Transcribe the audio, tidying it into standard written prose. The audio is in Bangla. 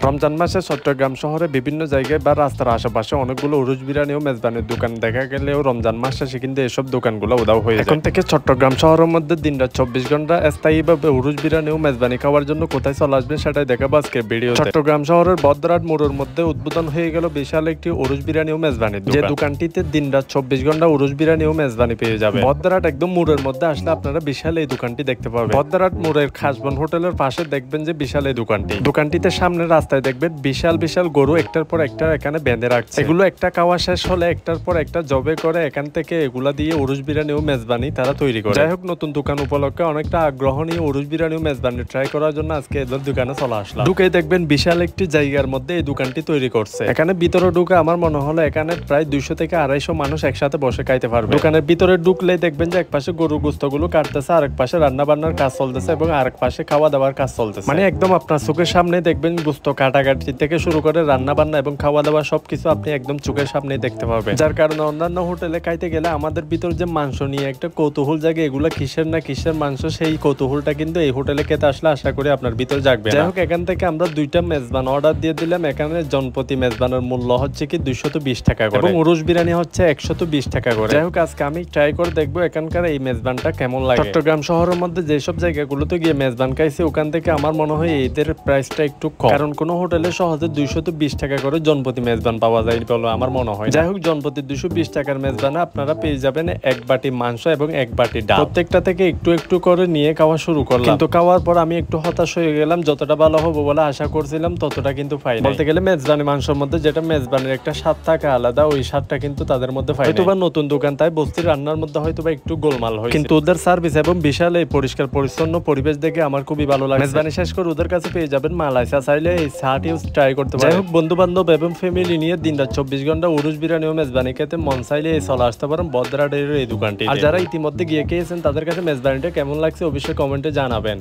রমজান মাসে চট্টগ্রাম শহরে বিভিন্ন জায়গায় বা রাস্তার আশেপাশে অনেকগুলো উরুজ বিরিয়ানি ও মেজবানির দোকান দেখা গেলেও রমজান মাস শেষে কিন্তু এসব দোকানগুলো উধাও হয়ে যায়। এখন থেকে চট্টগ্রাম শহরের মধ্যে দিনরাত 24 ঘন্টা স্থায়ীভাবে উরুজ বিরিয়ানি ও মেজবানি খাওয়ার জন্য কোথায় চলে আসবেন সেটাই দেখাবো আজকের ভিডিও। চট্টগ্রাম শহরের বদ্রাট মোড়ের মধ্যে উদ্বোধন হয়ে গেল বিশাল একটি উরুজ বিরিয়ানি ও মেজবানির দোকান। যে দোকানটিতে দিনরাত 24 ঘন্টা উরুজ বিরিয়ানি ও মেজবানি পেয়ে যাবে। বদ্রাট একদম মোড়ের মধ্যে আসলে আপনারা বিশাল এই দোকানটি দেখতে পাবেন। বদ্রাট মোড়ের খাসবন হোটেলের পাশে দেখবেন যে বিশাল এই দোকানটিতে সামনে রাস্তায় দেখবেন বিশাল বিশাল গরু একটার পর একটা এখানে বেঁধে রাখছে। এগুলো একটা খাওয়া শেষ হলে একটার পর একটা জবে করে এখান থেকে এগুলা দিয়ে উরুজ বিরিয়ানি ও মেজবানি তারা তৈরি করে। যাই হোক, নতুন দোকান উপলক্ষে অনেকটা আগ্রহ নিয়ে উরুজ বিরিয়ানি ও মেজবানি ট্রাই করার জন্য আজকে এদের দোকানে চলে আসলাম। ঢুকে দেখবেন বিশাল একটি জায়গার মধ্যে এই দোকানটি তৈরি করছে। এখানে ভিতরে ঢুকে আমার মনে হলো এখানে প্রায় 200 থেকে 250 মানুষ একসাথে বসে খাইতে পারবে। দোকানের ভিতরে ঢুকলে দেখবেন যে এক পাশে গরুর গোস্তগুলো কাটতেছে, আরেক পাশে রান্না বান্নার কাজ চলতেছে এবং আরেক পাশে খাওয়া দাওয়ার কাজ চলতেছে। মানে একদম আপনার চোখের সামনে দেখবেন গোস্ত কাটাকাটি থেকে শুরু করে রান্না বান্না এবং খাওয়া দাওয়া সবকিছু আপনি একদম চোখের সামনে দেখতে পাবেন। যার কারণে অন্যান্য হোটেলে খাইতে গেলে আমাদের ভিতর যে মাংস নিয়ে একটা কৌতূহল জাগে, এগুলা কিসের না কিসের মাংস, সেই কৌতূহলটা কিন্তু এই হোটেলে খেতে আসলে আশা করি আপনার ভিতর জাগবে। যাই হোক, এখান থেকে আমরা 2টা মেজবান অর্ডার দিয়ে দিলাম। এখানে জনপ্রতি মেজবানের মূল্য হচ্ছে কি 220 টাকা করে এবং উরুজ বিরিয়ানি হচ্ছে 120 টাকা করে। যাই হোক, আজকে আমি ট্রাই করে দেখবো এখানকার এই মেজবানটা কেমন লাগে। চট্টগ্রাম শহরের মধ্যে যেসব জায়গাগুলোতে গিয়ে মেজবান খাইছি ওখান থেকে আমার মনে হয় এদের প্রাইসটা একটু কম, কারণ কোনো হোটেলে সহজে 220 টাকা করে জনপ্রতি মেজবান পাওয়া যায় বলে আমার মনে হয়। যাই হোক, জনপ্রতি 220 টাকার মেজবানে আপনারা পেয়ে যাবেন 1 বাটি মাংস এবং 1 বাটি ডাল। প্রত্যেকটা থেকে একটু একটু করে নিয়ে খাওয়া শুরু করলাম, কিন্তু খাওয়ার পর আমি একটু হতাশ হয়ে গেলাম। যতটা ভালো হবে বলে আশা করছিলাম ততটা কিন্তু পাই না। বলতে গেলে মেজবানি মাংসের মধ্যে যেটা মেজবানির একটা স্বাদ থাকে আলাদা, ওই স্বাদটা কিন্তু তাদের মধ্যে পাই না। হয়তোবা নতুন দোকান তাই বস্তির রান্নার মধ্যে হয়তোবা একটু গোলমাল হয়, কিন্তু ওদের সার্ভিস এবং বিশাল এই পরিষ্কার পরিচ্ছন্ন পরিবেশ দেখে আমার খুবই ভালো লাগে। মেজবানি শেষ করে ওদের কাছে পেয়ে যাবেন মালাই চা, চাইলে এই চাটি ট্রাই করতে পারেন। যাই হোক, বন্ধু বান্ধব এবং ফ্যামিলি নিয়ে দিনরাত 24 ঘন্টা উরুজ বিরিয়ানি ও মেজবানি খেতে মন চাইলে চলে আসতে পারেন বদ্রাটের এই দোকানটি। আর যারা ইতিমধ্যে গিয়ে খেয়েছেন তাদের কাছে মেজবানিটা কেমন লাগছে অবশ্যই কমেন্টে জানাবেন।